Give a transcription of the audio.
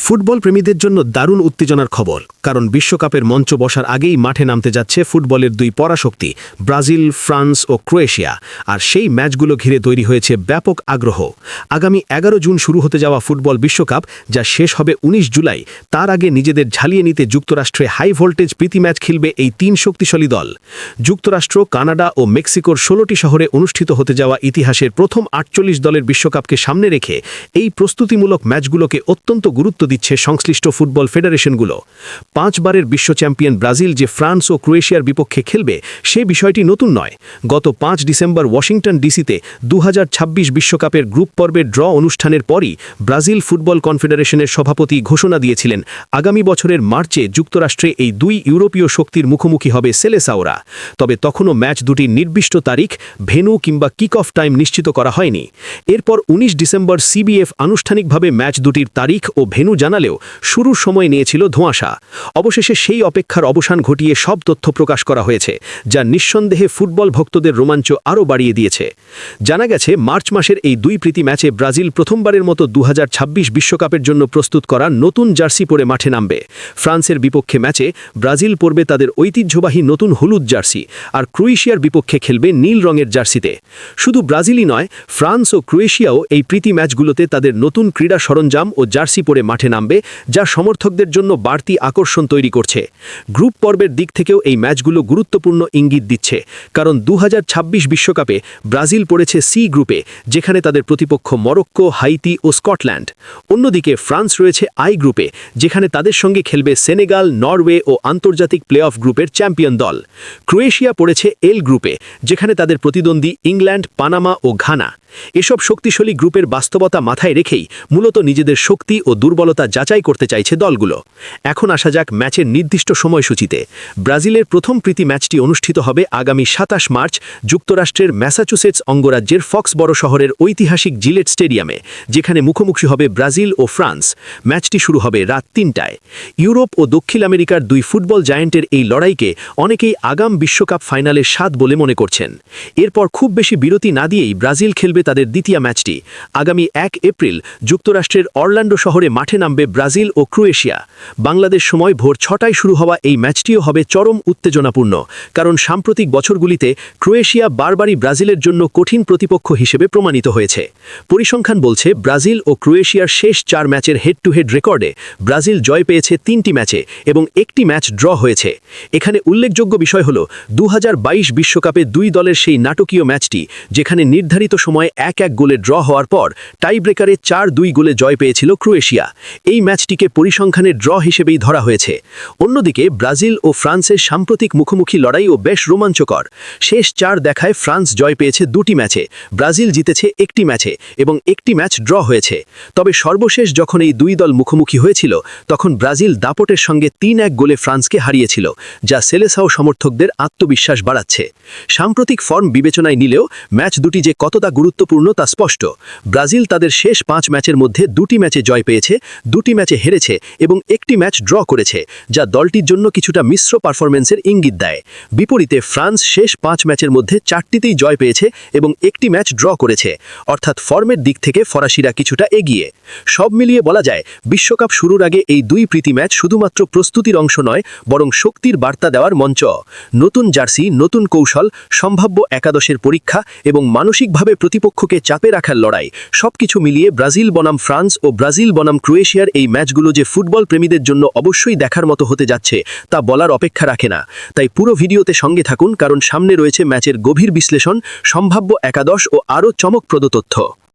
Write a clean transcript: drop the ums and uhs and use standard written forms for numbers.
Football প্রেমীদের জন্য দারুণ উত্তেজনার খবর, কারণ বিশ্বকাপের মঞ্চ বসার আগেই মাঠে নামতে যাচ্ছে ফুটবলের দুই পরাশক্তি ব্রাজিল, ফ্রান্স ও ক্রোয়েশিয়া। আর সেই ম্যাচগুলো ঘিরে তৈরি হয়েছে ব্যাপক আগ্রহ। আগামী 11 জুন শুরু হতে যাওয়া ফুটবল বিশ্বকাপ, যা শেষ হবে 19 জুলাই, তার আগে নিজেদের ঝালিয়ে নিতে যুক্তরাষ্ট্রে হাই ভোল্টেজ প্রীতি ম্যাচ খেলবে এই তিন শক্তিশালী দল। যুক্তরাষ্ট্র, কানাডা ও মেক্সিকোর 16টি শহরে অনুষ্ঠিত হতে যাওয়া ইতিহাসের প্রথম 48 দলের বিশ্বকাপকে সামনে রেখে এই প্রস্তুতিমূলক ম্যাচগুলোকে অত্যন্ত গুরুত্ব দিচ্ছে সংশ্লিষ্ট ফুটবল ফেডারেশনগুলো। 5 বারের বিশ্ব চ্যাম্পিয়ন ব্রাজিল যে ফ্রান্স ও ক্রোয়েশিয়ার বিপক্ষে খেলবে, সে বিষয়টি নতুন নয়। গত 5 ডিসেম্বর ওয়াশিংটন ডিসিতে 2026 বিশ্বকাপের গ্রুপ পর্বের ড্র অনুষ্ঠানের পরই ব্রাজিল ফুটবল কনফেডারেশনের সভাপতি ঘোষণা দিয়েছিলেন আগামী বছরের মার্চে যুক্তরাষ্ট্রে এই দুই ইউরোপীয় শক্তির মুখোমুখি হবে সেলেসাওরা। তবে তখনও ম্যাচ দুটির নির্দিষ্ট তারিখ, ভেন্যু কিংবা কিক অফ টাইম নিশ্চিত করা হয়নি। এরপর 19 ডিসেম্বর সিবিএফ আনুষ্ঠানিকভাবে ম্যাচ দুটির তারিখ ও ভেন্যু জানালেও শুরুর সময় নিয়েছিল ধোঁয়াশা। অবশেষে সেই অপেক্ষার অবসান ঘটিয়ে সব তথ্য প্রকাশ করা হয়েছে, যা নিঃসন্দেহে ফুটবল ভক্তদের রোমাঞ্চ আরও বাড়িয়ে দিয়েছে। জানা গেছে, মার্চ মাসের এই দুই প্রীতি ম্যাচে ব্রাজিল প্রথমবারের মতো 2026 বিশ্বকাপের জন্য প্রস্তুত করা নতুন জার্সি পরে মাঠে নামবে। ফ্রান্সের বিপক্ষে ম্যাচে ব্রাজিল পরবে তাদের ঐতিহ্যবাহী নতুন হলুদ জার্সি, আর ক্রোয়েশিয়ার বিপক্ষে খেলবে নীল রঙের জার্সিতে। শুধু ব্রাজিলই নয়, ফ্রান্স ও ক্রোয়েশিয়াও এই প্রীতি ম্যাচগুলোতে তাদের নতুন ক্রীড়া সরঞ্জাম ও জার্সি পরে মাঠে নামবে, যা সমর্থকদের জন্য বাড়তি আকর্ষণ তৈরি করছে। গ্রুপ পর্বের দিক থেকেও এই ম্যাচগুলো গুরুত্বপূর্ণ ইঙ্গিত দিচ্ছে, কারণ 2026 বিশ্বকাপে ব্রাজিল পড়েছে সি গ্রুপে, যেখানে তাদের প্রতিপক্ষ মরক্কো, হাইতি ও স্কটল্যান্ড। অন্যদিকে ফ্রান্স রয়েছে আই গ্রুপে, যেখানে তাদের সঙ্গে খেলবে সেনেগাল, নরওয়ে ও আন্তর্জাতিক প্লে অফ গ্রুপের চ্যাম্পিয়ন দল। ক্রোয়েশিয়া পড়েছে এল গ্রুপে, যেখানে তাদের প্রতিদ্বন্দ্বী ইংল্যান্ড, পানামা ও ঘানা। এসব শক্তিশালী গ্রুপের বাস্তবতা মাথায় রেখেই মূলত নিজেদের শক্তি ও দুর্বলতা যাচাই করতে চাইছে দলগুলো। এখন আসা যাক ম্যাচের নির্দিষ্ট সময়সূচিতে। ব্রাজিলের প্রথম প্রীতি ম্যাচটি অনুষ্ঠিত হবে আগামী 27 মার্চ যুক্তরাষ্ট্রের ম্যাসাচুসেটস অঙ্গরাজ্যের ফক্সবরো শহরের ঐতিহাসিক জিলেট স্টেডিয়ামে, যেখানে মুখোমুখি হবে ব্রাজিল ও ফ্রান্স। ম্যাচটি শুরু হবে রাত 3টায়। ইউরোপ ও দক্ষিণ আমেরিকার দুই ফুটবল জায়ান্টের এই লড়াইকে অনেকেই আগাম বিশ্বকাপ ফাইনালের স্বাদ বলে মনে করছেন। এরপর খুব বেশি বিরতি না দিয়েই ব্রাজিল খেলবে তাদের দ্বিতীয় ম্যাচটি। আগামী 1 এপ্রিল যুক্তরাষ্ট্রের অরল্যান্ডো শহরে মাঠে নামবে ব্রাজিল ও ক্রোয়েশিয়া। বাংলাদেশ সময় ভোর 6টায় শুরু হওয়া এই ম্যাচটিও হবে চরম উত্তেজনাপূর্ণ, কারণ সাম্প্রতিক বছরগুলিতে ক্রোয়েশিয়া বারবারই ব্রাজিলের জন্য কঠিন প্রতিপক্ষ হিসেবে প্রমাণিত হয়েছে। পরিসংখ্যান বলছে, ব্রাজিল ও ক্রোয়েশিয়ার শেষ 4 ম্যাচের হেড টু হেড রেকর্ডে ব্রাজিল জয় পেয়েছে 3টি ম্যাচে এবং 1টি ম্যাচ ড্র হয়েছে। এখানে উল্লেখযোগ্য বিষয় হল 2022 বিশ্বকাপে দুই দলের সেই নাটকীয় ম্যাচটি, যেখানে নির্ধারিত সময়ে 1-1 গোলে ড্র হওয়ার পর টাই ব্রেকারে 4-2 গোলে জয় পেয়েছিল ক্রোয়েশিয়া। এই ম্যাচটিকে পরিসংখ্যানের ড্র হিসেবেই ধরা হয়েছে। অন্যদিকে ব্রাজিল ও ফ্রান্সের সাম্প্রতিক মুখোমুখি লড়াইও বেশ রোমাঞ্চকর। শেষ 4 দেখায় ফ্রান্স জয় পেয়েছে 2টি ম্যাচে, ব্রাজিল জিতেছে 1টি ম্যাচে এবং 1টি ম্যাচ ড্র হয়েছে। তবে সর্বশেষ যখন এই দুই দল মুখোমুখি হয়েছিল, তখন ব্রাজিল দাপটের সঙ্গে 3-1 গোলে ফ্রান্সকে হারিয়েছিল, যা সেলেসাও সমর্থকদের আত্মবিশ্বাস বাড়াচ্ছে। সাম্প্রতিক ফর্ম বিবেচনায় নিলেও ম্যাচ দুটি যে কতটা গুরুত্বপূর্ণ তা স্পষ্ট। ব্রাজিল তাদের শেষ 5 ম্যাচের মধ্যে 2টি ম্যাচে জয় পেয়েছে, 2টি ম্যাচে হেরেছে এবং 1টি ম্যাচ ড্র করেছে, যা দলটির জন্য কিছুটা মিশ্র পারফরম্যান্সের ইঙ্গিত দেয়। বিপরীতে ফ্রান্স শেষ 5 ম্যাচের মধ্যে 4টিতেই জয় পেয়েছে এবং 1টি ম্যাচ ড্র করেছে, অর্থাৎ ফর্মের দিক থেকে ফরাসিরা কিছুটা এগিয়ে। সব মিলিয়ে বলা যায়, বিশ্বকাপ শুরুর আগে এই দুই প্রীতি ম্যাচ শুধুমাত্র প্রস্তুতির অংশ নয়, বরং শক্তির বার্তা দেওয়ার মঞ্চ। নতুন জার্সি, নতুন কৌশল, সম্ভাব্য একাদশের পরীক্ষা এবং মানসিকভাবে প্রতিপক্ষকে চাপে রাখার লড়াই, সবকিছু মিলিয়ে ব্রাজিল বনাম ফ্রান্স ও ব্রাজিল বনাম ক্রোয়েশিয়ার এই ম্যাচগুলো যে ফুটবল প্রেমীদের জন্য অবশ্যই দেখার মতো হতে যাচ্ছে, তা বলার অপেক্ষা রাখে না। তাই পুরো ভিডিওতে সঙ্গে থাকুন, কারণ সামনে রয়েছে ম্যাচের গভীর বিশ্লেষণ, সম্ভাব্য একাদশ ও আরও চমকপ্রদ তথ্য।